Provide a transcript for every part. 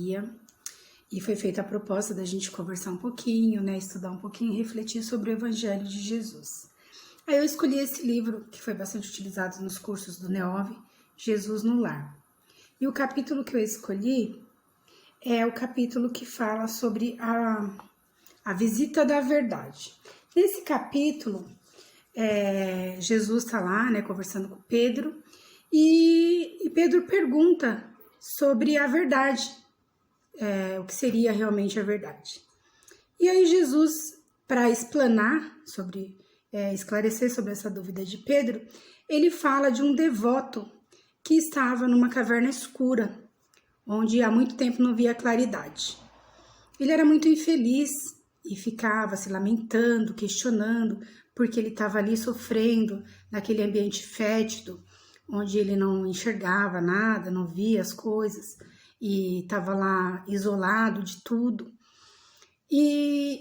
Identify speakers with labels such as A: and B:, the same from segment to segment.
A: Maria, e foi feita a proposta da gente conversar um pouquinho, né, estudar um pouquinho e refletir sobre o Evangelho de Jesus. Aí eu escolhi esse livro, que foi bastante utilizado nos cursos do NEOV, Jesus no Lar. E o capítulo que eu escolhi é o capítulo que fala sobre a visita da verdade. Nesse capítulo, Jesus está lá, né, conversando com Pedro, e Pedro pergunta sobre a verdade, o que seria realmente a verdade. E aí Jesus, para explanar sobre, esclarecer sobre essa dúvida de Pedro, ele fala de um devoto que estava numa caverna escura, onde há muito tempo não via claridade. Ele era muito infeliz e ficava se lamentando, questionando, porque ele estava ali sofrendo naquele ambiente fétido, onde ele não enxergava nada, não via as coisas, e estava lá isolado de tudo. E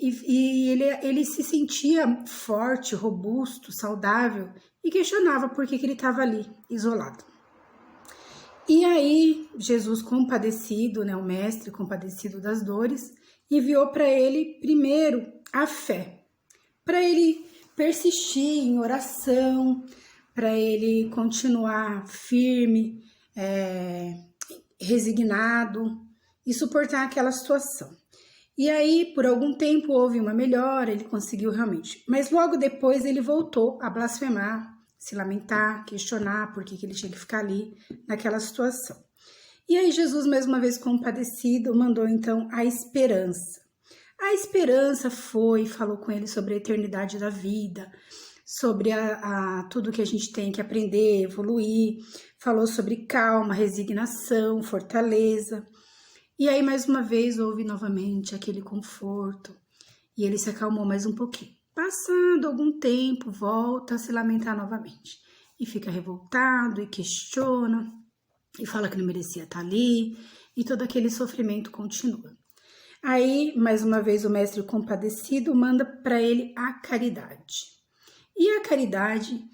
A: ele se sentia forte, robusto, saudável, e questionava por que ele estava ali, isolado. E aí, Jesus, compadecido, né, o mestre compadecido das dores, enviou para ele, primeiro, a fé, para ele persistir em oração, para ele continuar firme, resignado e suportar aquela situação. E aí, por algum tempo, houve uma melhora, ele conseguiu realmente. Mas logo depois ele voltou a blasfemar, se lamentar, questionar por que ele tinha que ficar ali naquela situação. E aí Jesus, mais uma vez compadecido, mandou então a esperança. A esperança falou com ele sobre a eternidade da vida, sobre tudo que a gente tem que aprender, evoluir, falou sobre calma, resignação, fortaleza. E aí, mais uma vez, houve novamente aquele conforto, e ele se acalmou mais um pouquinho. Passado algum tempo, volta a se lamentar novamente, e fica revoltado, e questiona, e fala que não merecia estar ali, e todo aquele sofrimento continua. Aí, mais uma vez, o mestre compadecido manda para ele a caridade. E a caridade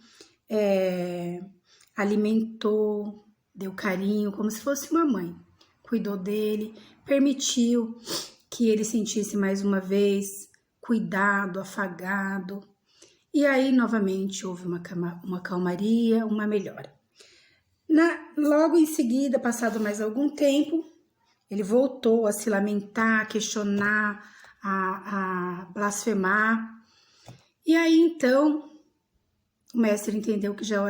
A: alimentou, deu carinho, como se fosse uma mãe. Cuidou dele, permitiu que ele sentisse mais uma vez cuidado, afagado. E aí, novamente, houve uma calmaria, uma melhora. Logo em seguida, passado mais algum tempo, ele voltou a se lamentar, a questionar, a blasfemar. E aí, então, o mestre entendeu que já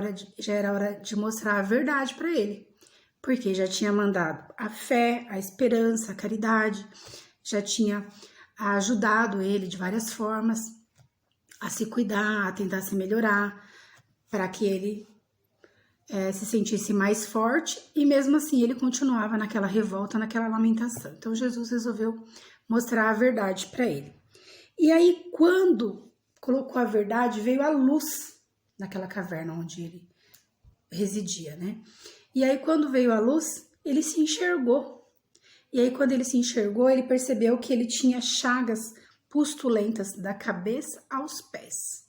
A: era hora de mostrar a verdade para ele, porque já tinha mandado a fé, a esperança, a caridade, já tinha ajudado ele de várias formas a se cuidar, a tentar se melhorar, para que ele se sentisse mais forte, e mesmo assim ele continuava naquela revolta, naquela lamentação. Então Jesus resolveu mostrar a verdade para ele. E aí, quando colocou a verdade, veio a luz naquela caverna onde ele residia, né? E aí, quando veio a luz, ele se enxergou. E aí, quando ele se enxergou, ele percebeu que ele tinha chagas pustulentas da cabeça aos pés.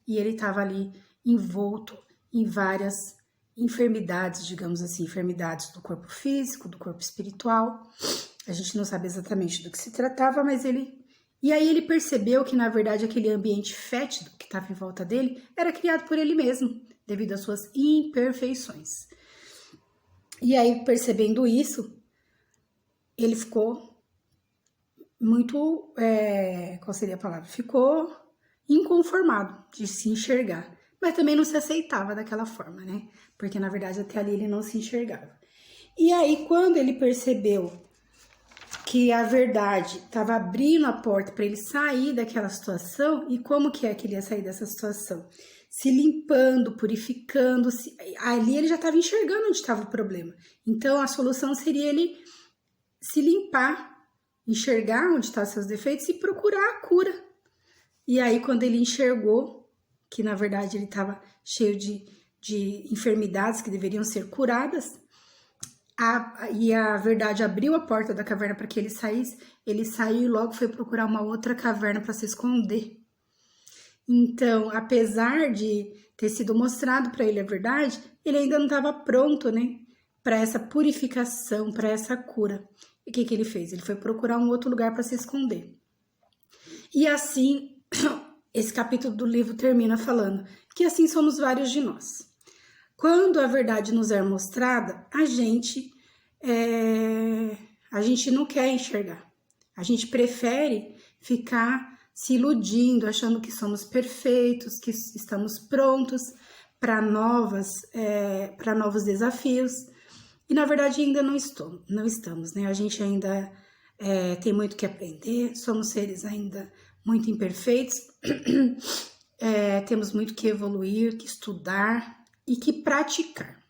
A: E ele estava ali envolto em várias enfermidades, digamos assim, enfermidades do corpo físico, do corpo espiritual. A gente não sabe exatamente do que se tratava, mas E aí ele percebeu que, na verdade, aquele ambiente fétido que estava em volta dele era criado por ele mesmo, devido às suas imperfeições. E aí, percebendo isso, ele ficou muito, qual seria a palavra? Ficou inconformado de se enxergar, mas também não se aceitava daquela forma, né? Porque, na verdade, até ali ele não se enxergava. E aí, quando ele percebeu que a verdade estava abrindo a porta para ele sair daquela situação, e como que ele ia sair dessa situação? Se limpando, purificando-se. Ali ele já estava enxergando onde estava o problema. Então, a solução seria ele se limpar, enxergar onde estão seus defeitos e procurar a cura. E aí, quando ele enxergou que, na verdade, ele estava cheio de enfermidades que deveriam ser curadas, e a verdade abriu a porta da caverna para que ele saísse, ele saiu e logo foi procurar uma outra caverna para se esconder. Então, apesar de ter sido mostrado para ele a verdade, ele ainda não estava pronto, né, para essa purificação, para essa cura. E o que ele fez? Ele foi procurar um outro lugar para se esconder. E assim, esse capítulo do livro termina falando que assim somos vários de nós. Quando a verdade nos é mostrada, a gente não quer enxergar. A gente prefere ficar se iludindo, achando que somos perfeitos, que estamos prontos para novos desafios. E na verdade ainda não estamos, né? A gente ainda tem muito que aprender, somos seres ainda muito imperfeitos, temos muito que evoluir, que estudar e que praticar.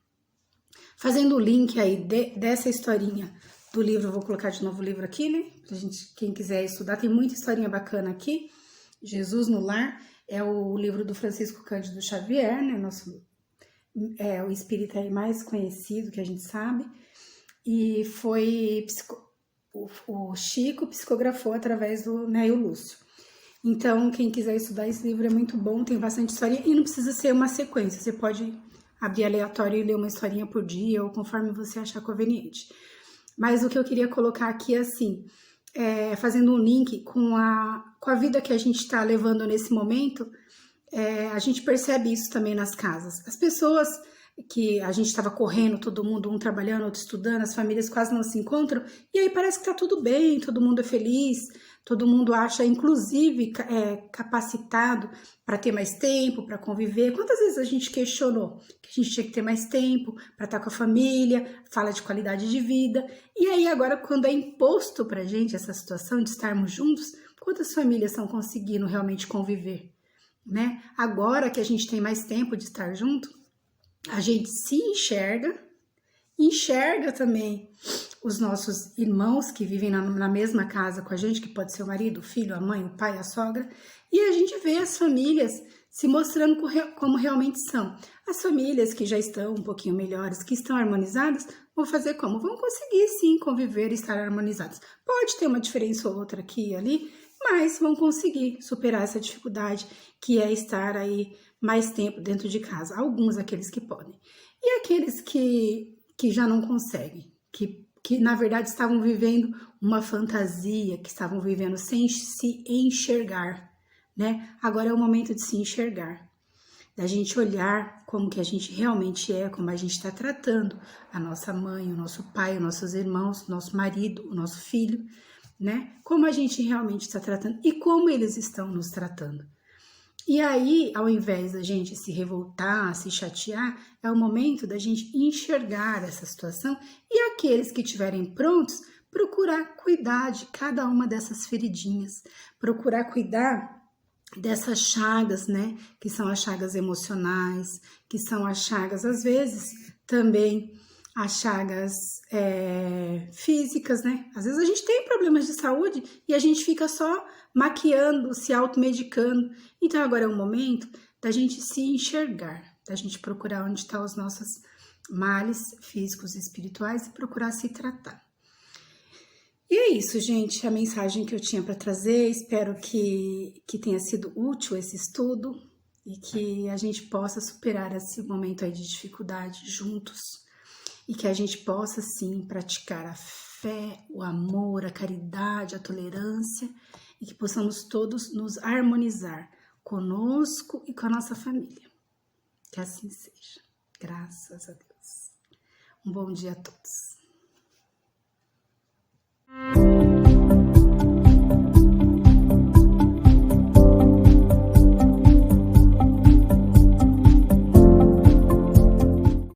A: Fazendo o link aí dessa historinha do livro, eu vou colocar de novo o livro aqui, né? Pra gente, quem quiser estudar, tem muita historinha bacana aqui. Jesus no Lar é o livro do Francisco Cândido Xavier, né? O espírita aí mais conhecido que a gente sabe. E foi o Chico psicografou através do Neil Lúcio. Então, quem quiser estudar esse livro é muito bom, tem bastante historinha e não precisa ser uma sequência. Você pode abrir aleatório e ler uma historinha por dia ou conforme você achar conveniente. Mas o que eu queria colocar aqui é assim, fazendo um link com a vida que a gente está levando nesse momento, a gente percebe isso também nas casas. As pessoas que a gente estava correndo, todo mundo, um trabalhando, outro estudando, as famílias quase não se encontram, e aí parece que tá tudo bem, todo mundo é feliz, todo mundo acha, inclusive, capacitado para ter mais tempo, para conviver. Quantas vezes a gente questionou que a gente tinha que ter mais tempo para estar com a família, fala de qualidade de vida, e aí agora quando é imposto pra gente essa situação de estarmos juntos, quantas famílias estão conseguindo realmente conviver, né? Agora que a gente tem mais tempo de estar junto, a gente se enxerga também os nossos irmãos que vivem na mesma casa com a gente, que pode ser o marido, o filho, a mãe, o pai, a sogra, e a gente vê as famílias se mostrando como realmente são. As famílias que já estão um pouquinho melhores, que estão harmonizadas, vão fazer como? Vão conseguir sim conviver e estar harmonizadas. Pode ter uma diferença ou outra aqui e ali, mas vão conseguir superar essa dificuldade que é estar aí mais tempo dentro de casa. Alguns aqueles que podem. E aqueles que já não conseguem, que na verdade estavam vivendo uma fantasia, que estavam vivendo sem se enxergar, né? Agora é o momento de se enxergar, da gente olhar como que a gente realmente é, como a gente está tratando a nossa mãe, o nosso pai, os nossos irmãos, o nosso marido, o nosso filho, né? Como a gente realmente está tratando e como eles estão nos tratando. E aí, ao invés da gente se revoltar, se chatear, é o momento da gente enxergar essa situação e aqueles que estiverem prontos, procurar cuidar de cada uma dessas feridinhas, procurar cuidar dessas chagas, né, que são as chagas emocionais, que são as chagas, às vezes, também as chagas físicas, né? Às vezes a gente tem problemas de saúde e a gente fica só maquiando, se automedicando. Então agora é o momento da gente se enxergar, da gente procurar onde estão os nossos males físicos e espirituais e procurar se tratar. E é isso, gente, a mensagem que eu tinha para trazer. Espero que tenha sido útil esse estudo e que a gente possa superar esse momento aí de dificuldade juntos. E que a gente possa, sim, praticar a fé, o amor, a caridade, a tolerância e que possamos todos nos harmonizar conosco e com a nossa família. Que assim seja. Graças a Deus. Um bom dia a todos.